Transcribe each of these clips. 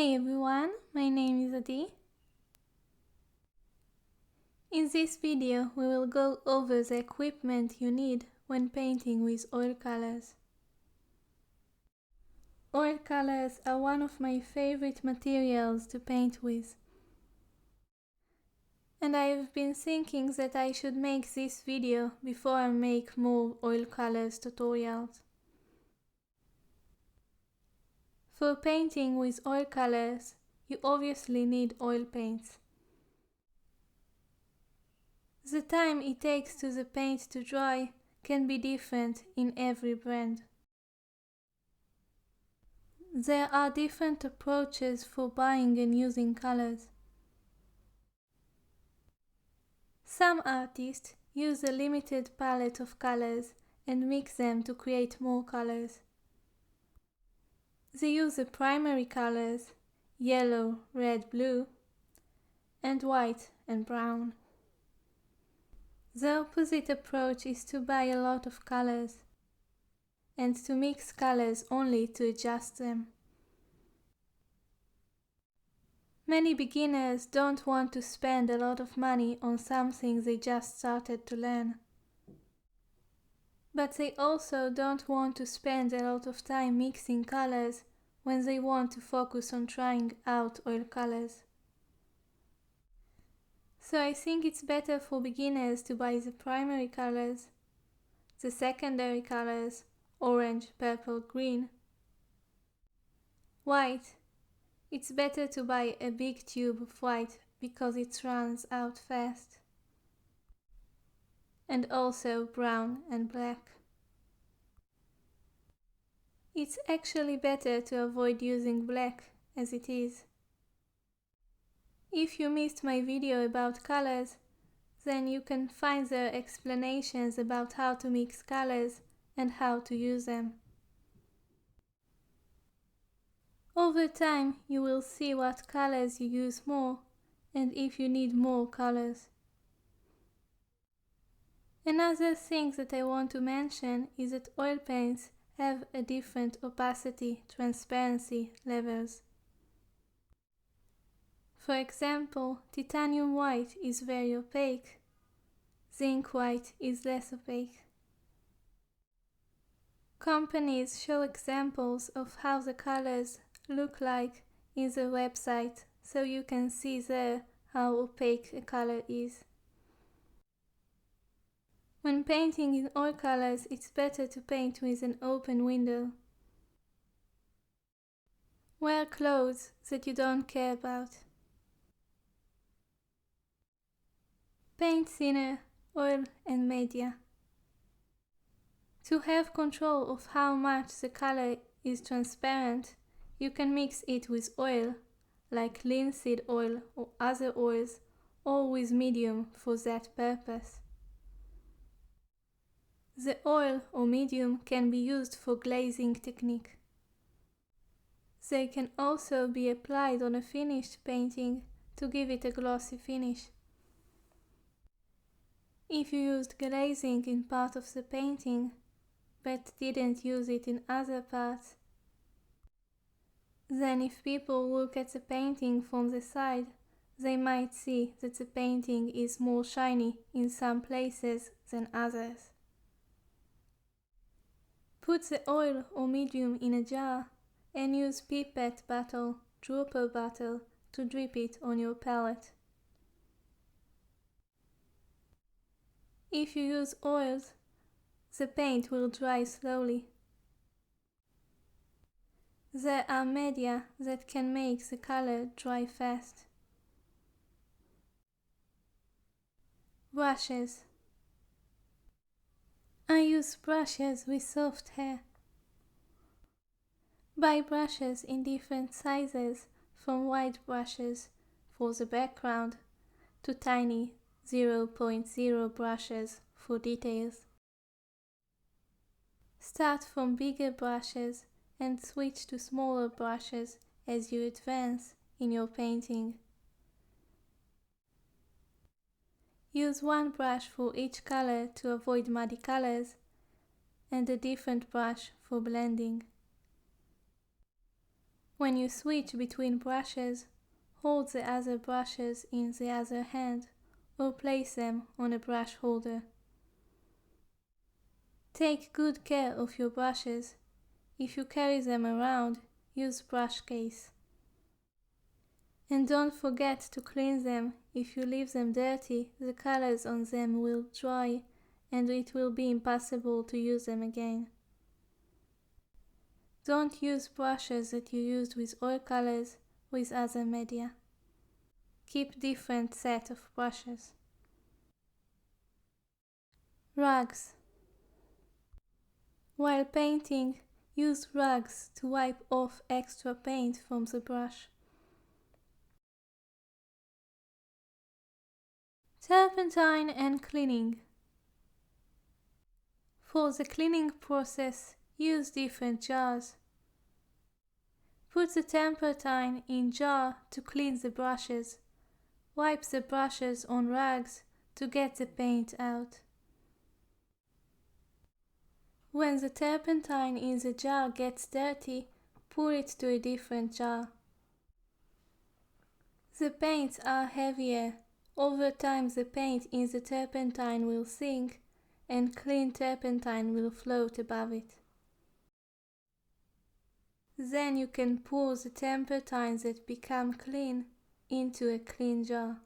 Hey everyone, my name is Adi. In this video we will go over the equipment you need when painting with oil colors. Oil colors are one of my favorite materials to paint with. And I have been thinking that I should make this video before I make more oil colors tutorials. For painting with oil colors, you obviously need oil paints. The time it takes to the paint to dry can be different in every brand. There are different approaches for buying and using colors. Some artists use a limited palette of colors and mix them to create more colors. They use the primary colors, yellow, red, blue, and white and brown. The opposite approach is to buy a lot of colors and to mix colors only to adjust them. Many beginners don't want to spend a lot of money on something they just started to learn. But they also don't want to spend a lot of time mixing colors when they want to focus on trying out oil colors. So I think it's better for beginners to buy the primary colors, the secondary colors, orange, purple, green. White. It's better to buy a big tube of white because it runs out fast. And also brown and black. It's actually better to avoid using black as it is. If you missed my video about colors, then you can find their explanations about how to mix colors and how to use them. Over time, you will see what colors you use more and if you need more colors. Another thing that I want to mention is that oil paints have a different opacity, transparency levels. For example, titanium white is very opaque. Zinc white is less opaque. Companies show examples of how the colors look like in the website, so you can see there how opaque a color is. When painting in oil colors, it's better to paint with an open window. Wear clothes that you don't care about. Paint thinner, oil and media. To have control of how much the color is transparent, you can mix it with oil, like linseed oil or other oils, or with medium for that purpose. The oil or medium can be used for glazing technique. They can also be applied on a finished painting to give it a glossy finish. If you used glazing in part of the painting, but didn't use it in other parts, then if people look at the painting from the side, they might see that the painting is more shiny in some places than others. Put the oil or medium in a jar and use pipette bottle, dropper bottle to drip it on your palette. If you use oils, the paint will dry slowly. There are media that can make the color dry fast. Brushes. I use brushes with soft hair. Buy brushes in different sizes, from wide brushes for the background to tiny 0.0 brushes for details. Start from bigger brushes and switch to smaller brushes as you advance in your painting. Use one brush for each color to avoid muddy colors and a different brush for blending. When you switch between brushes, hold the other brushes in the other hand or place them on a brush holder. Take good care of your brushes. If you carry them around, use brush case. And don't forget to clean them. If you leave them dirty, the colors on them will dry and it will be impossible to use them again. Don't use brushes that you used with oil colors with other media. Keep different set of brushes. Rugs. While painting, use rugs to wipe off extra paint from the brush. Turpentine and cleaning. For the cleaning process, use different jars. Put the turpentine in jar to clean the brushes. Wipe the brushes on rugs to get the paint out. When the turpentine in the jar gets dirty, pour it to a different jar. The paints are heavier. Over time the paint in the turpentine will sink and clean turpentine will float above it. Then you can pour the turpentines that become clean into a clean jar.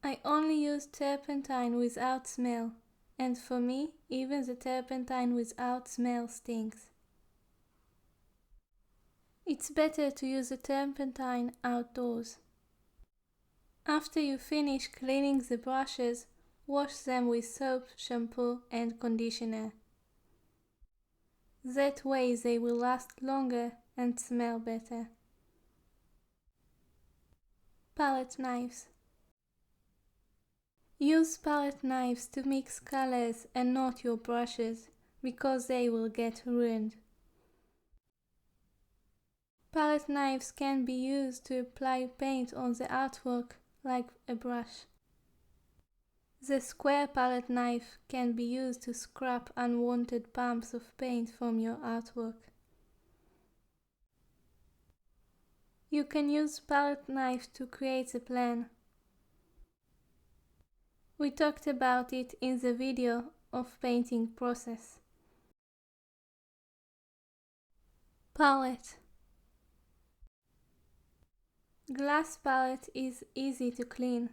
I only use turpentine without smell, and for me, even the turpentine without smell stinks. It's better to use the turpentine outdoors. After you finish cleaning the brushes, wash them with soap, shampoo and conditioner. That way they will last longer and smell better. Palette knives. Use palette knives to mix colors and not your brushes, because they will get ruined. Palette knives can be used to apply paint on the artwork like a brush. The square palette knife can be used to scrap unwanted bumps of paint from your artwork. You can use palette knife to create a plan. We talked about it in the video of painting process. Palette. Glass palette is easy to clean.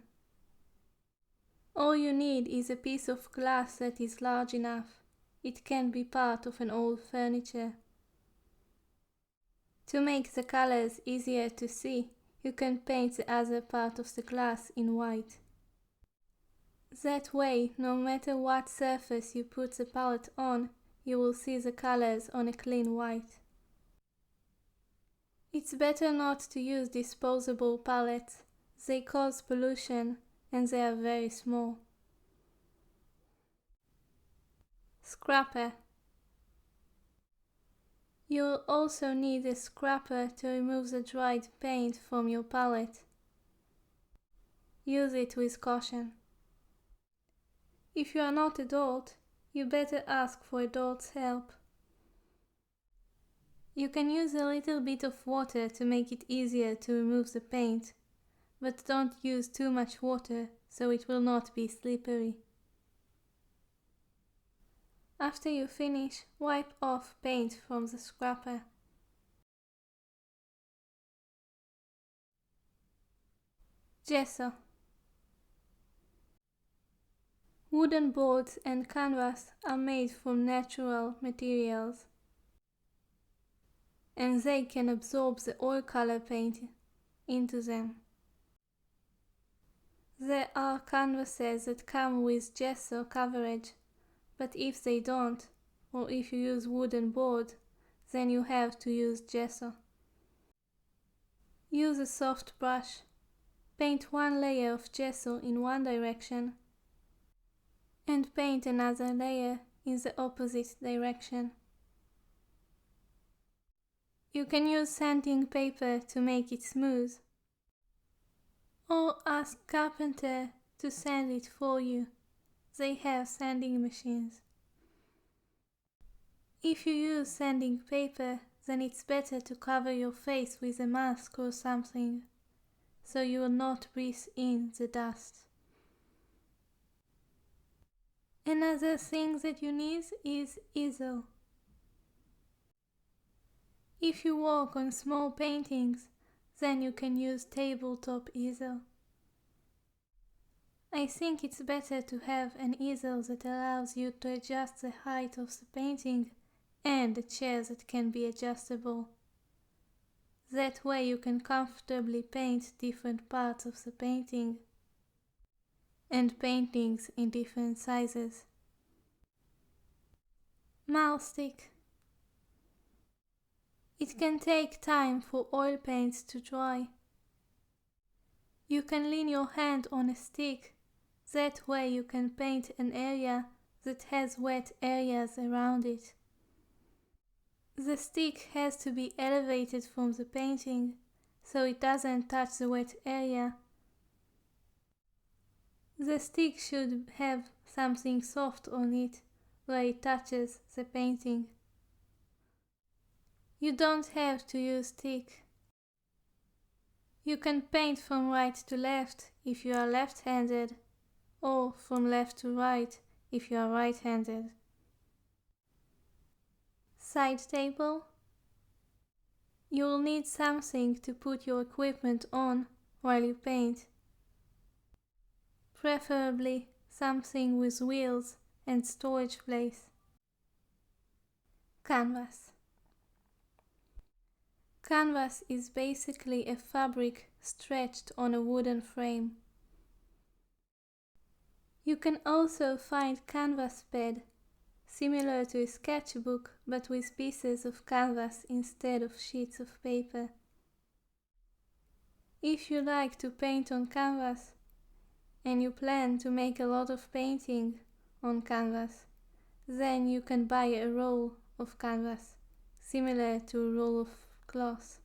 All you need is a piece of glass that is large enough. It can be part of an old furniture. To make the colors easier to see, you can paint the other part of the glass in white. That way, no matter what surface you put the palette on, you will see the colors on a clean white. It's better not to use disposable palettes. They cause pollution and they are very small. Scraper. You will also need a scraper to remove the dried paint from your palette. Use it with caution. If you are not adult, you better ask for adult's help. You can use a little bit of water to make it easier to remove the paint, but don't use too much water so it will not be slippery. After you finish, wipe off paint from the scraper. Gesso. Wooden boards and canvas are made from natural materials, and they can absorb the oil color paint into them. There are canvases that come with gesso coverage, but if they don't, or if you use wooden board, then you have to use gesso. Use a soft brush. Paint one layer of gesso in one direction and paint another layer in the opposite direction. You can use sanding paper to make it smooth, or ask carpenter to sand it for you. They have sanding machines. If you use sanding paper, then it's better to cover your face with a mask or something, so you will not breathe in the dust. Another thing that you need is easel. If you work on small paintings, then you can use tabletop easel. I think it's better to have an easel that allows you to adjust the height of the painting and a chair that can be adjustable. That way you can comfortably paint different parts of the painting and paintings in different sizes. Mahl stick. It can take time for oil paints to dry. You can lean your hand on a stick, that way you can paint an area that has wet areas around it. The stick has to be elevated from the painting, so it doesn't touch the wet area. The stick should have something soft on it where it touches the painting. You don't have to use stick. You can paint from right to left if you are left-handed, or from left to right if you are right-handed. Side table. You will need something to put your equipment on while you paint. Preferably something with wheels and storage place. Canvas. Canvas is basically a fabric stretched on a wooden frame. You can also find canvas pad, similar to a sketchbook but with pieces of canvas instead of sheets of paper. If you like to paint on canvas and you plan to make a lot of painting on canvas, then you can buy a roll of canvas, similar to a roll of cloth.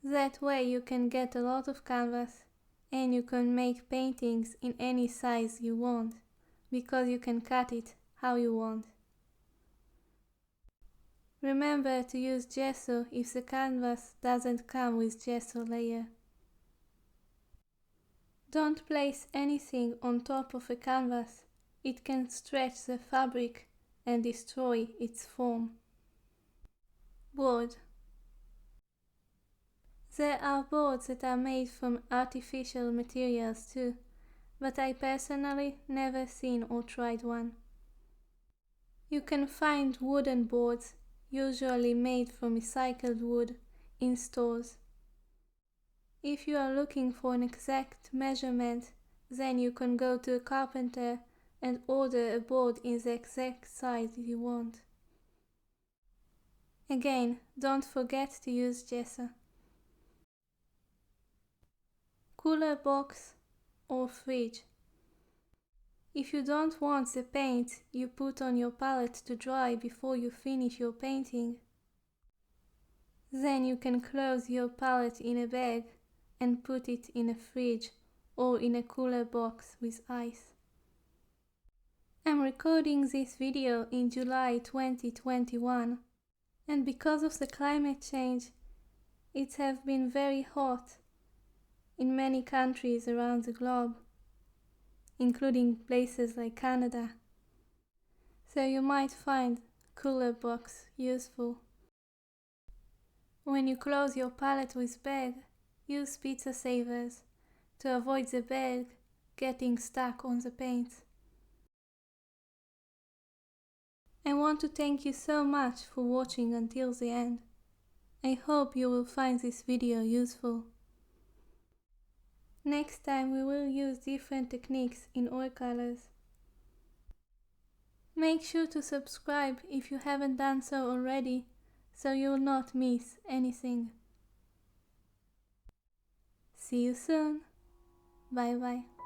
That way you can get a lot of canvas and you can make paintings in any size you want, because you can cut it how you want. Remember to use gesso if the canvas doesn't come with gesso layer. Don't place anything on top of a canvas, it can stretch the fabric and destroy its form. Board. There are boards that are made from artificial materials too, but I personally never seen or tried one. You can find wooden boards, usually made from recycled wood, in stores. If you are looking for an exact measurement, then you can go to a carpenter and order a board in the exact size you want. Again, don't forget to use gesso. Cooler box or fridge. If you don't want the paint you put on your palette to dry before you finish your painting, then you can close your palette in a bag and put it in a fridge or in a cooler box with ice. I'm recording this video in July 2021, and because of the climate change, it has been very hot in many countries around the globe, including places like Canada. So you might find cooler box useful. When you close your palette with bag, use pizza savers to avoid the bag getting stuck on the paint. I want to thank you so much for watching until the end. I hope you will find this video useful. Next time we will use different techniques in watercolors. Make sure to subscribe if you haven't done so already, so you will not miss anything. See you soon. Bye bye.